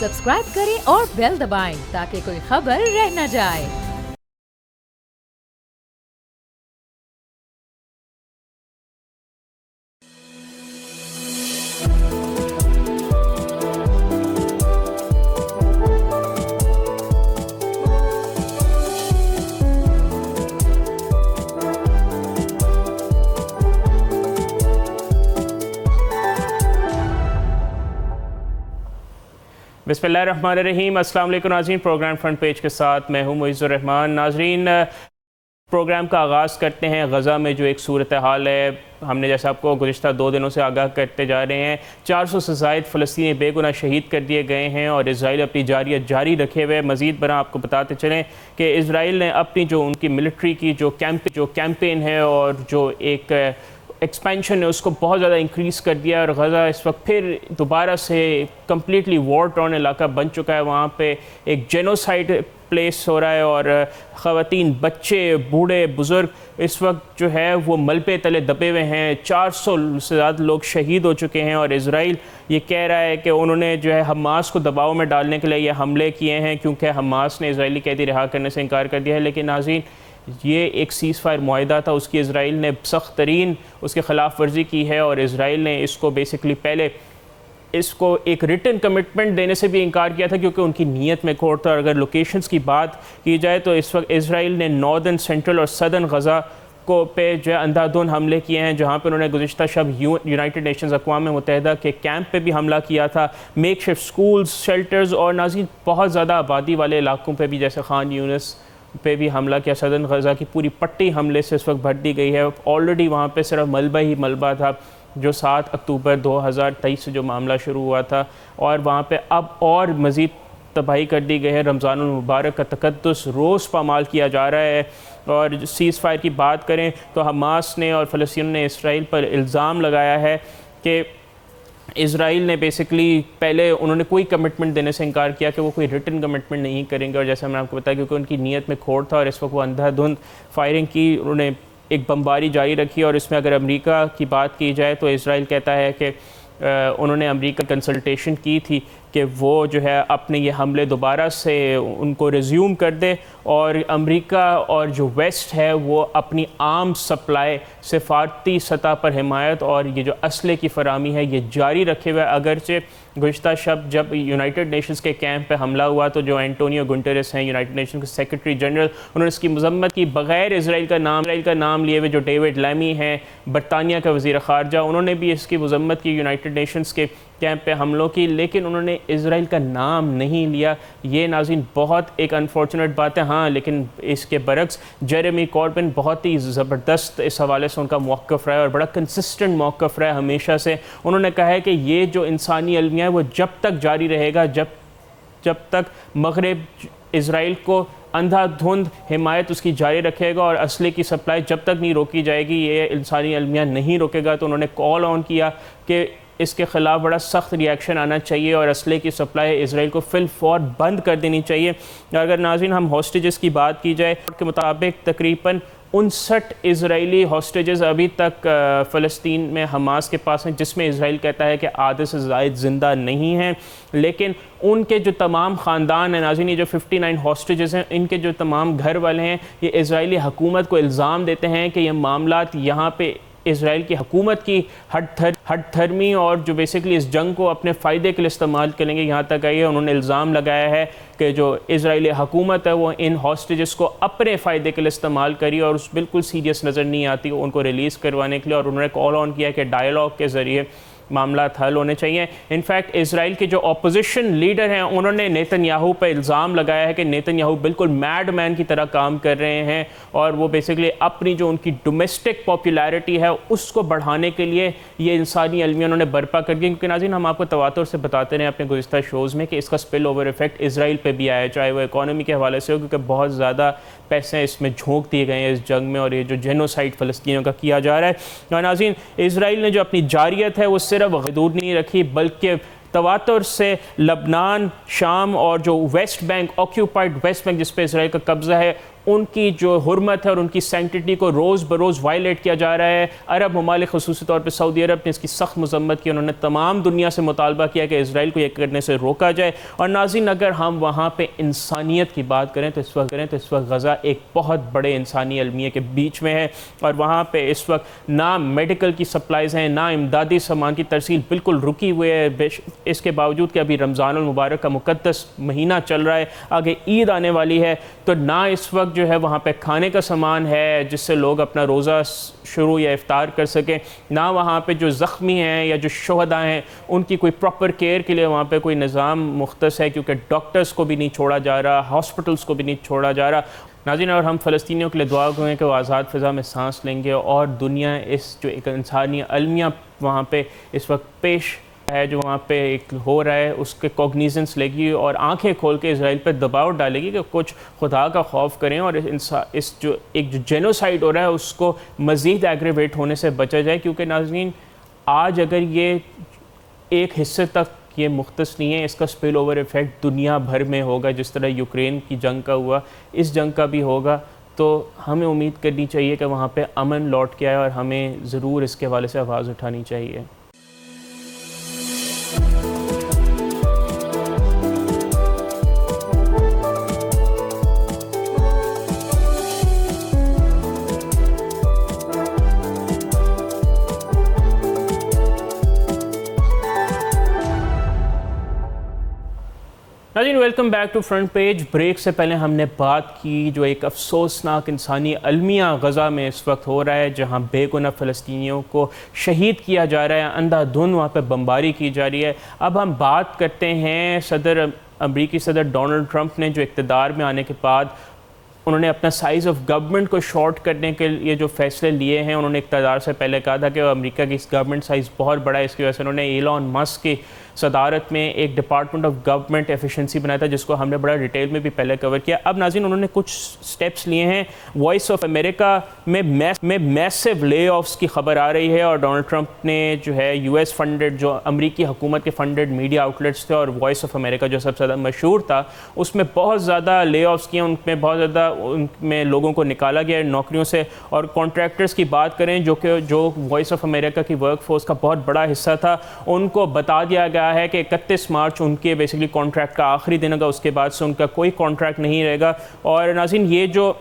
Subscribe करें और bell दबाएं ताकि कोई खबर रह न जाए। बिस्मिल्लाहिर्रहमानिर्रहीम। अस्सलाम वालेकुम नाज़रीन, प्रोग्राम फ्रंट पेज के साथ मैं हूँ मुइज़्ज़ुर रहमान। नाज़रीन, प्रोग्राम का आगाज़ करते हैं। गज़ा में जो एक सूरत हाल है, हमने जैसा आपको गुज़िश्ता 2 दिनों से आगाह करते जा रहे हैं, 400 से ज़ायद फ़लस्तीनी बेगुनाह शहीद कर दिए गए हैं और इज़राइल अपनी जारियत जारी रखे हुए। मज़ीद बरा आपको बताते चलें कि इज़राइल ने अपनी जो उनकी मिलिट्री की जो कैंपेन है और जो एक एक्सपेंशन है उसको बहुत ज़्यादा इंक्रीज़ कर दिया और गज़ा इस वक्त फिर दोबारा से कम्प्लीटली वॉर टॉर्न इलाका बन चुका है। वहाँ पे एक जेनोसाइड प्लेस हो रहा है और ख़वातीन, बच्चे, बूढ़े, बुज़ुर्ग इस वक्त जो है वो मलबे तले दबे हुए हैं। 400 से ज़्यादा लोग शहीद हो चुके हैं और इज़राइल ये कह रहा है कि उन्होंने जो है हमास को दबाव में डालने के लिए ये हमले किए हैं, क्योंकि हमास ने इज़राइली कैदी रिहा करने से इनकार कर दिया है। लेकिन नाज़रीन, ये एक सीज़ फायर मुआहिदा था, उसकी इज़राइल ने सख्त तरीन उसके ख़िलाफ़ वर्जी की है और इज़राइल ने इसको बेसिकली पहले इसको एक रिटन कमिटमेंट देने से भी इनकार किया था, क्योंकि उनकी नीयत में खोट था। और अगर लोकेशंस की बात की जाए तो इस वक्त इज़राइल ने नॉर्दर्न, सेंट्रल और सदर्न गज़ा को पे जो है अंधाधुंध हमले किए हैं, जहाँ पे उन्होंने गुज़िश्ता शब यूनाइटेड नेशंस अक़वाम मुत्तहिदा के कैंप पे भी हमला किया था, मेकशिफ्ट स्कूल्स, शेल्टर्स और नाज़रीन बहुत ज़्यादा आबादी वाले इलाकों पे भी जैसे खान यूनिस पे भी हमला किया। सदर्न गज़ा की पूरी पट्टी हमले से इस वक्त भर दी गई है। ऑलरेडी वहाँ पे सिर्फ मलबा ही मलबा था जो 7 अक्टूबर 2023 से जो मामला शुरू हुआ था, और वहाँ पे अब और मज़ीद तबाही कर दी गई है। रमज़ानुल मुबारक का तक़द्दुस रोज़ पामाल किया जा रहा है। और सीज़ फायर की बात करें तो हमास ने और फ़लस्तीन ने इसराइल पर इल्ज़ाम लगाया है कि इज़राइल ने बेसिकली पहले उन्होंने कोई कमिटमेंट देने से इनकार किया कि वो कोई रिटन कमिटमेंट नहीं करेंगे, और जैसा मैंने आपको बताया क्योंकि उनकी नीयत में खोट था और इस वक्त वो अंधाधुंध फायरिंग की, उन्होंने एक बमबारी जारी रखी। और इसमें अगर अमेरिका की बात की जाए तो इज़राइल कहता है कि उन्होंने अमेरिका कंसल्टेशन की थी कि वो जो है अपने ये हमले दोबारा से उनको रिज्यूम कर दे और अमेरिका और जो वेस्ट है वो अपनी आर्म्स सप्लाई, सिफारती सतह पर हिमायत और ये जो असले की फरामी है ये जारी रखे हुए। अगरचे गुज़िश्ता शब जब यूनाइटेड नेशंस के कैंप पे हमला हुआ तो जो एंटोनियो गुटेरेस हैं यूनाइटेड नेशंस के सेक्रेटरी जनरल, उन्होंने इसकी मजम्मत की बग़ैर इज़राइल का नाम लिए हुए। जो डेविड लैमी हैं बरतानिया का वज़ीर ख़ारजा, उन्होंने भी इसकी मजम्मत की यूनाइटेड नेशंस के कैंप पे हमलों की, लेकिन उन्होंने इज़राइल का नाम नहीं लिया। ये नाज़रीन बहुत एक अनफॉर्चुनेट बात है। हाँ, लेकिन इसके बरक्स जेरेमी कॉर्बिन बहुत ही ज़बरदस्त इस हवाले से उनका मौक़िफ़ रहा है और बड़ा कंसिस्टेंट मौक़िफ़ रहा है हमेशा से। उन्होंने कहा है कि ये जो इंसानी अलमिया है वो जब तक जारी रहेगा जब तक मग़रिब इज़राइल को अंधाधुंध हिमायत उसकी जारी रखेगा और असले की सप्लाई जब तक नहीं रोकी जाएगी, ये इंसानी अलमिया नहीं रोकेगा। तो उन्होंने कॉल ऑन किया कि इसके ख़िलाफ़ बड़ा सख्त रिएक्शन आना चाहिए और असले की सप्लाई इज़राइल को फ़िलफ़ौर बंद कर देनी चाहिए। अगर नाज़रीन हम हॉस्टेजेस की बात की जाए के मुताबिक तकरीबन 59 इज़राइली हॉस्टेजेस अभी तक फ़लस्तीन में हमास के पास हैं, जिसमें इज़राइल कहता है कि आधे से ज़ायद ज़िंदा नहीं हैं। लेकिन उनके जो तमाम ख़ानदान हैं नाज़रीन, ये जो 59 हॉस्टेजेस हैं, इनके जो तमाम घर वाले हैं, ये इज़राइली हुकूमत को इल्ज़ाम देते हैं कि ये मामलात यहाँ पे इज़राइल की हुकूमत की हठधर्मी और जो बेसिकली इस जंग को अपने फ़ायदे के लिए इस्तेमाल करेंगे, यहाँ तक आई है। उन्होंने इल्ज़ाम लगाया है कि जो इज़राइली हुकूमत है वो इन हॉस्टेजेस को अपने फ़ायदे के लिए इस्तेमाल करी और उस बिल्कुल सीरियस नज़र नहीं आती उनको रिलीज़ करवाने के लिए। और उन्होंने कॉल ऑन किया कि डायलॉग के ज़रिए मामला हल होने चाहिए। इनफैक्ट इज़राइल के जो अपोजिशन लीडर हैं उन्होंने नेतन्याहू पर इल्ज़ाम लगाया है कि नेतन्याहू बिल्कुल मैड मैन की तरह काम कर रहे हैं और वो बेसिकली अपनी जो उनकी डोमेस्टिक पॉपुलैरिटी है उसको बढ़ाने के लिए ये इंसानी अलमिया उन्होंने बर्पा कर दी। क्योंकि नाज़रीन हम आपको तवातुर से बताते रहे अपने गुज़िश्ता शोज़ में कि इसका स्पिल ओवर इफेक्ट इज़राइल पे भी आया, चाहे वो इकॉनमी के हवाले से हो, क्योंकि बहुत ज़्यादा पैसे इसमें झोंक दिए गए हैं इस जंग में और ये जो जेनोसाइड फ़लस्तीनियों का किया जा रहा है। और नाज़रीन इज़राइल ने जो अपनी जारियत है वो सिर्फ हदूद नहीं रखी बल्कि तवातुर से लबनान, शाम और जो West Bank, occupied West Bank जिस पे इज़राइल का कब्ज़ा है, उनकी जो हुर्मत है और उनकी सैंक्टिटी को रोज़ बरोज़ वायलेट किया जा रहा है। अरब ममालिक ख़ुसूसी तौर पर सऊदी अरब ने इसकी सख्त मज़म्मत की। उन्होंने तमाम दुनिया से मुतालबा किया कि इसराइल को ये करने से रोका जाए। और नाज़रीन, अगर हम वहाँ पर इंसानियत की बात करें तो इस वक्त गज़ा एक बहुत बड़े इंसानी अलमिया के बीच में है और वहाँ पर इस वक्त ना मेडिकल की सप्लाइज़ हैं, ना इमदादी सामान की तरसील बिल्कुल रुकी हुई है। इसके बावजूद कि अभी रमज़ानुल मुबारक का मुक़द्दस महीना चल रहा है, आगे ईद आने वाली है, तो ना इस वक्त जो है वहाँ पे खाने का सामान है जिससे लोग अपना रोज़ा शुरू या इफ्तार कर सकें, ना वहाँ पे जो ज़ख्मी हैं या जो शोहदा हैं उनकी कोई प्रॉपर केयर के लिए वहाँ पे कोई निज़ाम मुख्तस है, क्योंकि डॉक्टर्स को भी नहीं छोड़ा जा रहा, हॉस्पिटल्स को भी नहीं छोड़ा जा रहा। नाज़रीन, और हम फ़लस्तीनियों के लिए दुआ करें कि वो आज़ाद फ़िज़ा में सांस लेंगे और दुनिया इस जो एक इंसानी अलमिया वहाँ पे इस वक्त पेश है, जो वहाँ पे एक हो रहा है, उसके कॉग्निजेंस लेगी और आंखें खोल के इसराइल पर दबाव डालेगी कि कुछ खुदा का खौफ करें और इस जो जेनोसाइड हो रहा है उसको मज़ीद एग्रेवेट होने से बचा जाए। क्योंकि नाज़रीन, आज अगर ये एक हिस्से तक ये मुख्तस नहीं है, इसका स्पिल ओवर इफ़ेक्ट दुनिया भर में होगा। जिस तरह यूक्रेन की जंग का हुआ, इस जंग का भी होगा। तो हमें उम्मीद करनी चाहिए कि वहाँ पे अमन लौट के आए और हमें ज़रूर इसके हवाले से आवाज़ उठानी चाहिए। नाज़रीन, welcome back to front page. Break से पहले हमने बात की जो एक अफसोसनाक इंसानी अलमिया गज़ा में इस वक्त हो रहा है, जहां बेगुनाह फ़लस्तीनियों को शहीद किया जा रहा है, अंधाधुंध वहाँ पे बमबारी की जा रही है। अब हम बात करते हैं अमरीकी सदर डोनाल्ड ट्रंप ने जो इक़्तिदार में आने के बाद उन्होंने अपना साइज़ ऑफ गवर्नमेंट को शॉर्ट करने के लिए जो फ़ैसले लिए हैं। उन्होंने इक़्तिदार से पहले कहा था कि अमेरिका की गवर्नमेंट साइज़ बहुत बड़ा है, इसकी वजह से उन्होंने एलन मस्क की सदारत में एक डिपार्टमेंट ऑफ गवर्नमेंट एफिशिएंसी बनाया था, जिसको हमने बड़ा डिटेल में भी पहले कवर किया। अब नाज़रीन, उन्होंने कुछ स्टेप्स लिए हैं। वॉइस ऑफ अमेरिका में मैसिव ले ऑफ्स की खबर आ रही है और डोनाल्ड ट्रंप ने जो है यूएस फंडेड, जो अमरीकी हुकूमत के फंडेड मीडिया आउटलेट्स थे और वॉइस ऑफ अमेरिका जो सबसे ज़्यादा मशहूर था, उसमें बहुत ज़्यादा ले ऑफ्स किए, उनमें बहुत ज़्यादा उनमें लोगों को निकाला गया नौकरियों से। और कॉन्ट्रैक्टर्स की बात करें जो वॉइस ऑफ अमेरिका की वर्क फोर्स का बहुत बड़ा हिस्सा था, उनको बता दिया गया है कि 31 मार्च उनके बेसिकली कॉन्ट्रैक्ट का आखिरी दिन होगा, उसके बाद से उनका कोई कॉन्ट्रैक्ट नहीं रहेगा। और नाज़रीन, ये जो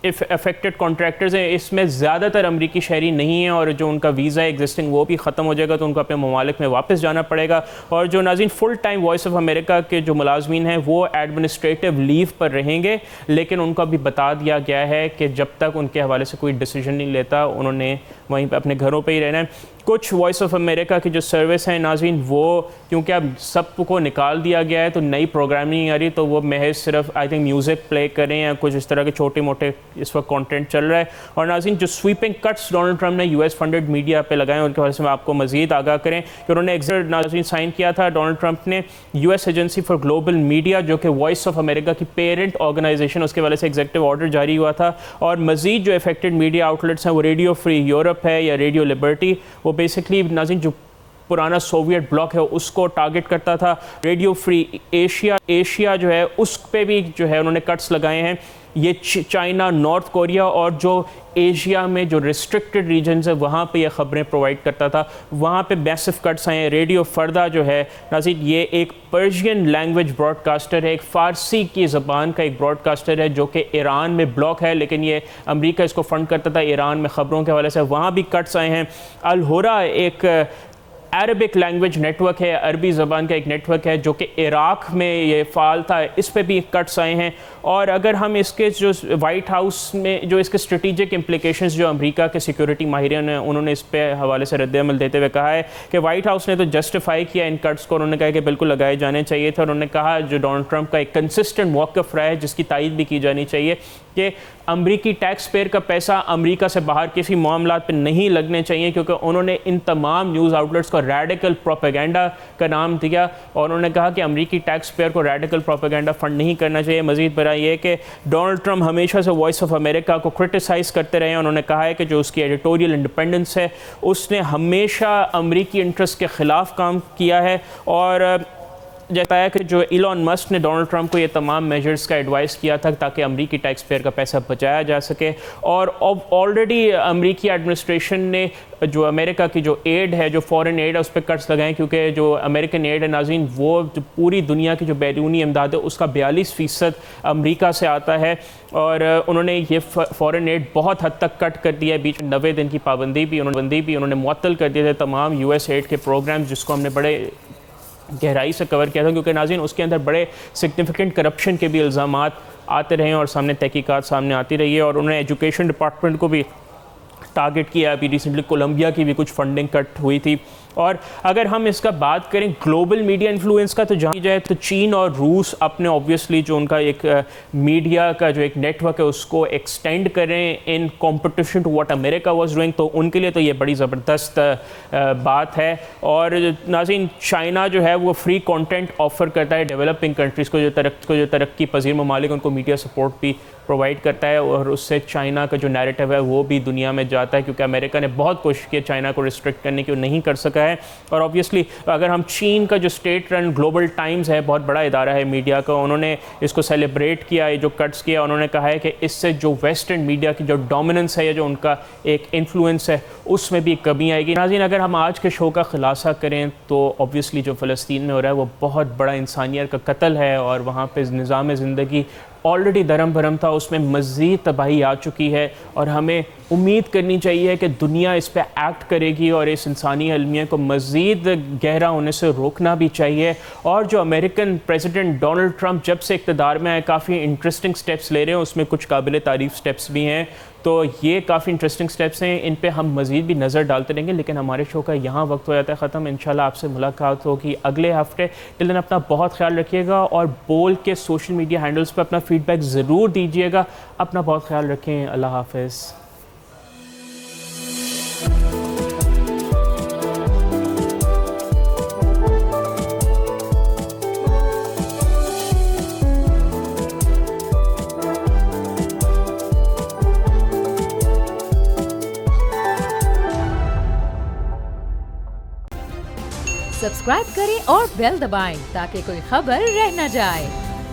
अफेक्टेड कॉन्ट्रैक्टर्स हैं इसमें ज़्यादातर अमरीकी शहरी नहीं हैं और जो उनका वीज़ा एग्जिस्टिंग वो भी ख़त्म हो जाएगा, तो उनको अपने ममालिक में वापस जाना पड़ेगा। और जो नाज़रीन full time voice of America के जो मुलाजमीन हैं वो एडमिनिस्ट्रेटिव लीव पर रहेंगे, लेकिन उनको अभी बता दिया गया है कि जब तक उनके हवाले से कोई डिसीजन नहीं लेता उन्होंने वहीं पर अपने घरों पर ही रहना है। कुछ वॉइस ऑफ अमेरिका की जो सर्विस हैं नाज़रीन, वो क्योंकि अब सबको निकाल दिया गया है तो नई प्रोग्रामिंग आ रही है, तो वो महज सिर्फ आई थिंक म्यूज़िक प्ले करें या कुछ इस तरह के छोटे मोटे इस वक्त कंटेंट चल रहा है। और नाज़रीन, जो स्वीपिंग कट्स डोनाल्ड ट्रंप ने यूएस फंडेड मीडिया पे लगाए उनके हवाले से मैं आपको मज़ीद आगाह करें कि उन्होंने एग्जिट नाज़रीन साइन किया था डोनाल्ड ट्रंप ने US agency for global media, जो कि वॉइस ऑफ अमेरिका की पेरेंट ऑर्गेनाइजेशन, उसके वाले से एग्जीक्यूटिव ऑर्डर जारी हुआ था। और मज़ीद जो अफेक्टेड मीडिया आउटलेट्स हैं वो रेडियो फ्री यूरोप है या रेडियो लिबर्टी, वो बेसिकली नाज़रीन जो पुराना सोवियत ब्लॉक है उसको टारगेट करता था। रेडियो फ्री एशिया जो है उस पे भी जो है उन्होंने कट्स लगाए हैं। ये चाइना, नॉर्थ कोरिया और जो एशिया में जो रिस्ट्रिक्टेड रीजन्स है वहाँ पे ये ख़बरें प्रोवाइड करता था, वहाँ पे मैसिव कट्स हैं। रेडियो फ़र्दा जो है नाज़रीन, ये एक पर्शियन लैंग्वेज ब्रॉडकास्टर है, एक फ़ारसी की ज़बान का एक ब्रॉडकास्टर है जो कि ईरान में ब्लॉक है, लेकिन ये अमेरिका इसको फ़ंड करता था ईरान में ख़बरों के हवाले से, वहाँ भी कट्स आए हैं। अल हुरा एक अरबिक लैंग्वेज नेटवर्क है, अरबी ज़बान का एक नेटवर्क है जो कि इराक़ में ये फ़ाल था, इस पे भी कट्स आए हैं। और अगर हम इसके जो वाइट हाउस में जो इसके स्ट्रेटिजिक इम्प्लिकेशंस जो अमेरिका के सिक्योरिटी माहिरीन हैं उन्होंने इस पे हवाले से रद्द-ए-अमल देते हुए कहा है कि वाइट हाउस ने तो जस्टिफाई किया इन कट्स को, उन्होंने कहा कि बिल्कुल लगाए जाने चाहिए थे। उन्होंने कहा जो डोनाल्ड ट्रंप का एक कंसिस्टेंट मौक़िफ़ रहा है जिसकी तायद भी की जानी चाहिए कि अमरीकी टैक्स पेयर का पैसा अमेरिका से बाहर किसी मामलात पे नहीं लगने चाहिए, क्योंकि उन्होंने इन तमाम न्यूज़ आउटलेट्स को रेडिकल प्रोपेगेंडा का नाम दिया और उन्होंने कहा कि अमरीकी टैक्स पेयर को रेडिकल प्रोपेगेंडा फंड नहीं करना चाहिए। मज़ीद बड़ा ये कि डोनाल्ड ट्रंप हमेशा से वॉइस ऑफ अमेरिका को क्रिटिसाइज़ करते रहे हैं। उन्होंने कहा है कि जो उसकी एडिटोरियल इंडिपेंडेंस है उसने हमेशा अमरीकी इंटरेस्ट के ख़िलाफ़ काम किया है और जैसा है कि जो इलॉन मस्क ने डोनाल्ड ट्रंप को ये तमाम मेजर्स का एडवाइस किया था ताकि अमरीकी टैक्स पेयर का पैसा बचाया जा सके, और ऑलरेडी अमरीकी एडमिनिस्ट्रेशन ने जो अमेरिका की जो एड है, जो फॉरेन एड है, उस पर कट्स लगाएं, क्योंकि जो अमेरिकन एड है नाज़रीन, वो जो पूरी दुनिया की जो बैरूनी इमदाद है उसका 42% अमरीका से आता है, और उन्होंने ये फॉरेन एड बहुत हद तक कट कर दिया है। बीच में 90 दिन की पाबंदी भी उन्होंने मुअत्तल कर दिए थे तमाम US एड के प्रोग्राम्स, जिसको हमने बड़े गहराई से कवर किया था, क्योंकि नाज़रीन उसके अंदर बड़े सिग्निफिकेंट करप्शन के भी इल्ज़ामात आते रहे और सामने तहकीकात सामने आती रही है, और उन्होंने एजुकेशन डिपार्टमेंट को भी टारगेट किया। अभी रिसेंटली कोलंबिया की भी कुछ फंडिंग कट हुई थी। और अगर हम इसका बात करें ग्लोबल मीडिया इन्फ्लुएंस का, तो जहाँ जाए तो चीन और रूस अपने ऑब्वियसली जो उनका एक मीडिया का जो एक नेटवर्क है उसको एक्सटेंड करें in competition to what America was doing, तो उनके लिए तो ये बड़ी ज़बरदस्त बात है। और नाज़रीन चाइना जो है वो फ्री कंटेंट ऑफर करता है डेवलपिंग कंट्रीज़ को, जो तरक्की पजीर ममालिक उनको मीडिया सपोर्ट भी प्रोवाइड करता है, और उससे चाइना का जो नैरेटिव है वो भी दुनिया में जाता है, क्योंकि अमेरिका ने बहुत कोशिश की चाइना को रिस्ट्रिक्ट करने की, वो नहीं कर सका है। और ऑब्वियसली अगर हम चीन का जो स्टेट रन ग्लोबल टाइम्स है, बहुत बड़ा इदारा है मीडिया का, उन्होंने इसको सेलिब्रेट किया, ये जो कट्स किया, उन्होंने कहा है कि इससे जो वेस्टर्न मीडिया की जो डोमिनेंस है या जो उनका एक इन्फ्लुएंस है उसमें भी कमी आएगी। नाज़रीन अगर हम आज के शो का खुलासा करें तो ऑब्वियसली जो फ़लस्तीन में हो रहा है वो बहुत बड़ा इंसानियत का कत्ल है, और वहाँ पर निज़ाम ज़िंदगी ऑलरेडी दरम भरम था, उसमें मज़ीद तबाही आ चुकी है, और हमें उम्मीद करनी चाहिए कि दुनिया इस पर एक्ट करेगी और इस इंसानी अलमिया को मज़ीद गहरा होने से रोकना भी चाहिए। और जो अमेरिकन प्रेसिडेंट डोनाल्ड ट्रंप जब से इक़्तिदार में आए काफ़ी इंटरेस्टिंग स्टेप्स ले रहे हैं, उसमें कुछ काबिल तारीफ़ स्टेप्स भी हैं, तो ये काफ़ी इंटरेस्टिंग स्टेप्स हैं, इन पे हम मज़ीद भी नज़र डालते रहेंगे। लेकिन हमारे शो का यहाँ वक्त हो जाता है ख़त्म। इंशाल्लाह आपसे मुलाकात होगी अगले हफ्ते। टिल देन अपना बहुत ख्याल रखिएगा, और बोल के सोशल मीडिया हैंडल्स पर अपना फीडबैक ज़रूर दीजिएगा। अपना बहुत ख्याल रखें। अल्लाह हाफ़िज़। सब्सक्राइब करें और बेल दबाएं ताकि कोई खबर रह न जाए।